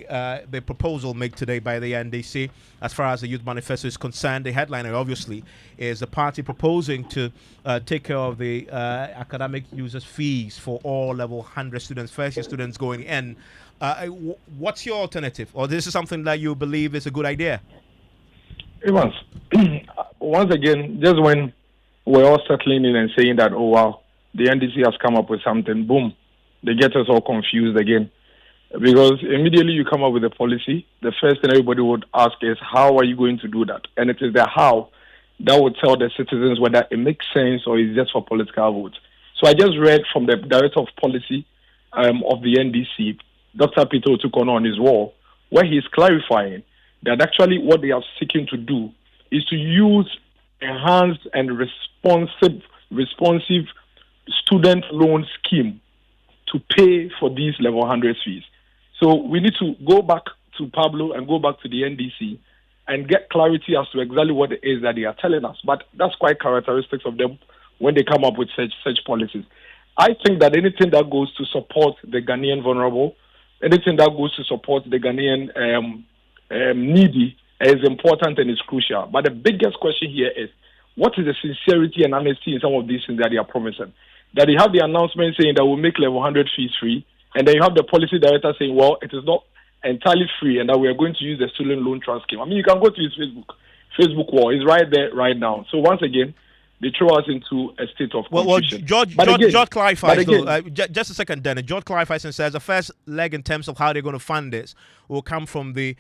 the proposal made today by the NDC as far as the youth manifesto is concerned. The headliner, obviously, is the party proposing to take care of the academic users' fees for all level 100 students, first year students going in. What's your alternative? Or this is something that you believe is a good idea? Evans, once again, just when we're all settling in and saying that, oh wow, the NDC has come up with something, boom, they get us all confused again. Because immediately you come up with a policy, the first thing everybody would ask is, how are you going to do that? And it is the how that would tell the citizens whether it makes sense or it's just for political votes. So I just read from the Director of Policy of the NDC, Dr. Peter Otukon, on his wall, where he's clarifying that actually what they are seeking to do is to use enhanced and responsive student loan scheme to pay for these level 100 fees. So we need to go back to Pablo and go back to the NDC and get clarity as to exactly what it is that they are telling us. But that's quite characteristic of them when they come up with such policies. I think that anything that goes to support the Ghanaian vulnerable, anything that goes to support the Ghanaian needy is important and is crucial. But the biggest question here is, what is the sincerity and honesty in some of these things that they are promising? That they have the announcement saying that we'll make level 100 fees free, and then you have the policy director saying, well, it is not entirely free and that we are going to use the student loan trust scheme. I mean, you can go to his Facebook wall. It's right there right now. So once again, they throw us into a state of confusion. George clarifies, just a second, Dennis. George clarifies and says the first leg in terms of how they're going to fund this will come from the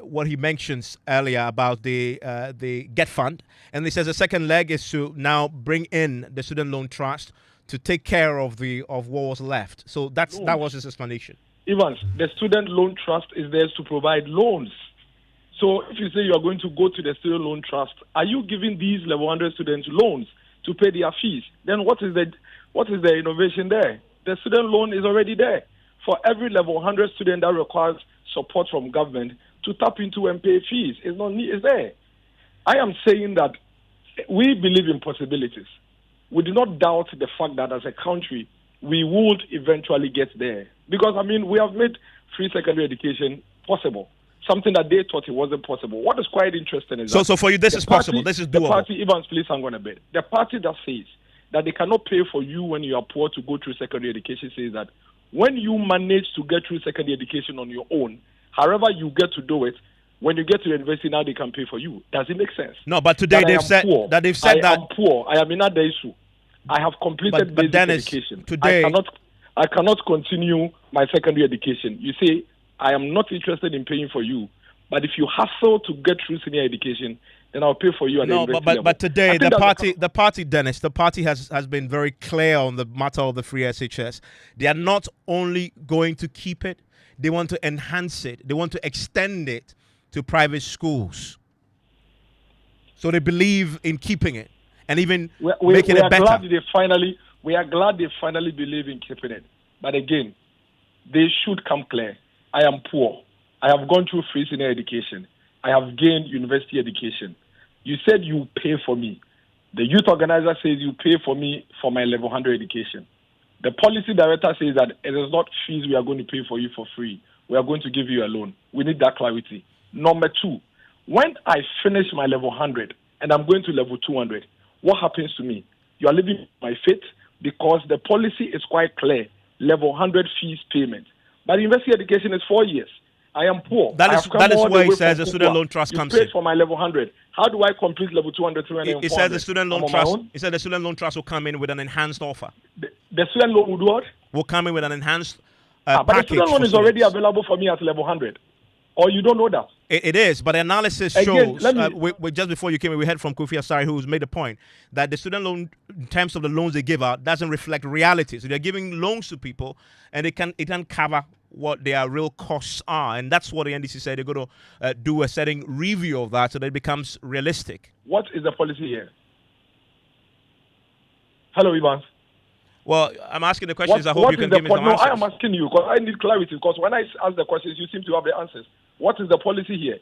what he mentions earlier about the Get Fund. And he says the second leg is to now bring in the student loan trust to take care of what was left. So that was his explanation. Evans, the student loan trust is there to provide loans. So if you say you are going to go to the student loan trust, are you giving these level 100 students loans to pay their fees? Then what is the innovation there? The student loan is already there for every level 100 student that requires support from government to tap into and pay fees. It's there. I am saying that we believe in possibilities. We do not doubt the fact that as a country, we would eventually get there. Because, I mean, we have made free secondary education possible, something that they thought it wasn't possible. What is quite interesting is so for you, this is possible. This is doable. The party, Evans, please hang on a bit. The party that says that they cannot pay for you when you are poor to go through secondary education says that when you manage to get through secondary education on your own, however you get to do it, when you get to university, now they can pay for you. Does it make sense? No, but today they've said that I am poor. I am in that issue. I have completed basic education. Today, I cannot continue my secondary education. You say, I am not interested in paying for you, but if you hustle to get through senior education, then I'll pay for you at the university level. But today the party, Dennis, the party has been very clear on the matter of the free SHS. They are not only going to keep it, they want to enhance it. They want to extend it to private schools. So they believe in keeping it and even making it better. We are glad they finally believe in keeping it. But again, they should come clear. I am poor. I have gone through free senior education. I have gained university education. You said you pay for me. The youth organizer says you pay for me for my level 100 education. The policy director says that it is not fees we are going to pay for you for free. We are going to give you a loan. We need that clarity. Number two, when I finish my level 100 and I'm going to level 200, what happens to me? You are living my fate because the policy is quite clear. Level 100 fees payment. But university education is 4 years. I am poor. That is where he says the student loan trust comes in. You paid for my level 100. How do I complete level 200, 300, He said the student loan trust. He said the student loan trust will come in with an enhanced offer. The student loan would what? Will come in with an enhanced but the student loan is already available for me at level 100. Or you don't know that? It is, but the analysis shows, just before you came in, we heard from Kofi Asari, who's made the point that the student loan, in terms of the loans they give out, doesn't reflect reality. So they're giving loans to people, and it can cover what their real costs are. And that's what the NDC said they're going to do a setting review of that so that it becomes realistic. What is the policy here? Hello, Evans. Well, I'm asking the questions. I hope you can give me some answers. No, I am asking you because I need clarity. Because when I ask the questions, you seem to have the answers. What is the policy here?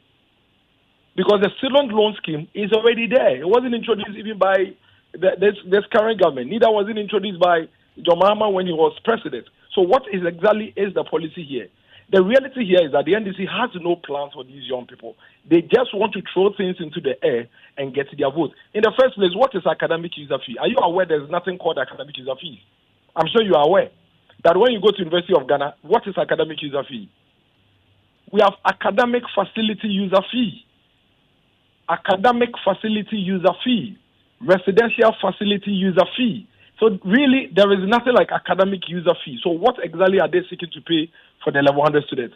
Because the student loan scheme is already there. It wasn't introduced even by this current government. Neither was it introduced by John Mahama when he was president. So what exactly is the policy here? The reality here is that the NDC has no plans for these young people. They just want to throw things into the air and get their vote. In the first place, what is academic user fee? Are you aware there's nothing called academic user fee? I'm sure you are aware that when you go to University of Ghana, what is academic user fee? We have academic facility user fee, academic facility user fee, residential facility user fee. So really, there is nothing like academic user fee. So what exactly are they seeking to pay for the level 100 students?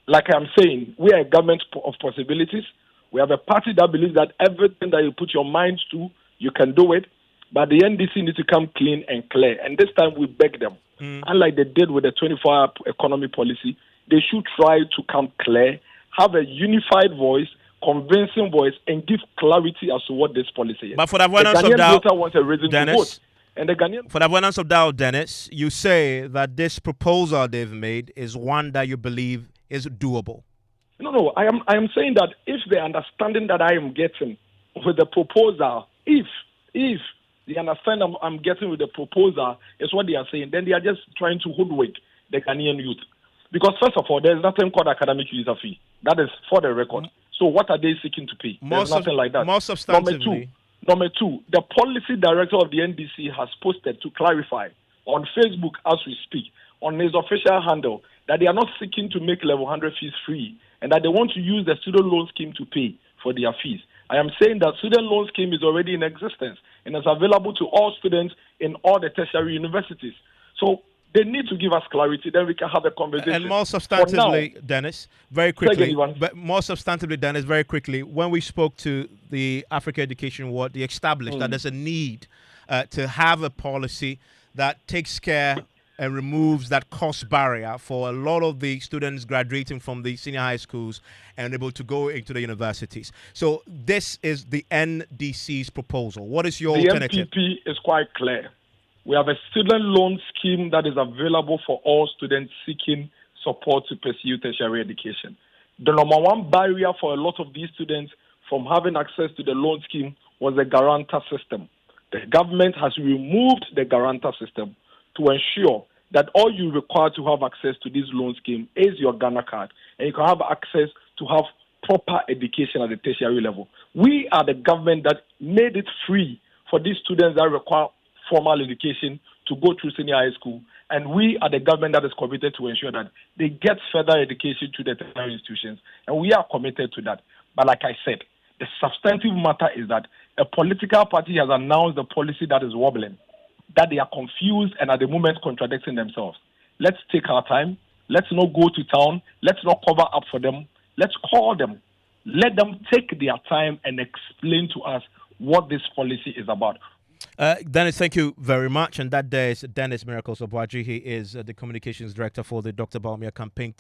Like I'm saying, we are a government of possibilities. We have a party that believes that everything that you put your mind to, you can do it. But the NDC needs to come clean and clear. And this time we beg them. Unlike they did with the 24-hour economy policy, they should try to come clear, have a unified voice, convincing voice, and give clarity as to what this policy is. But for the avoidance of doubt, wants a reason to vote. And the Ghanaian, for the avoidance of doubt, Dennis, you say that this proposal they've made is one that you believe is doable. No. I am saying that if the understanding that I am getting with the proposal, if the understanding I'm getting with the proposal is what they are saying, then they are just trying to hoodwink the Ghanaian youth. Because first of all, there is nothing called academic user fee. That is for the record. So what are they seeking to pay? There's nothing like that. More substantively. Number two, the policy director of the NDC has posted to clarify on Facebook as we speak, on his official handle, that they are not seeking to make level 100 fees free and that they want to use the student loan scheme to pay for their fees. I am saying that student loan scheme is already in existence and is available to all students in all the tertiary universities. So they need to give us clarity, then we can have a conversation. And more substantively, Dennis, very quickly, when we spoke to the Africa Education Ward, they established that there's a need to have a policy that takes care and removes that cost barrier for a lot of the students graduating from the senior high schools and able to go into the universities. So this is the NDC's proposal. What is your alternative? The NPP is quite clear. We have a student loan scheme that is available for all students seeking support to pursue tertiary education. The number one barrier for a lot of these students from having access to the loan scheme was the guarantor system. The government has removed the guarantor system to ensure that all you require to have access to this loan scheme is your Ghana card, and you can have access to have proper education at the tertiary level. We are the government that made it free for these students that require formal education to go through senior high school, and we are the government that is committed to ensure that they get further education to the tertiary institutions, and we are committed to that. But like I said, the substantive matter is that a political party has announced a policy that is wobbling, that they are confused and at the moment contradicting themselves. Let's take our time. Let's not go to town. Let's not cover up for them. Let's call them. Let them take their time and explain to us what this policy is about. Dennis, thank you very much. And that day is Dennis Miracles Obwaji. He is the communications director for the Dr. Bawumia campaign team.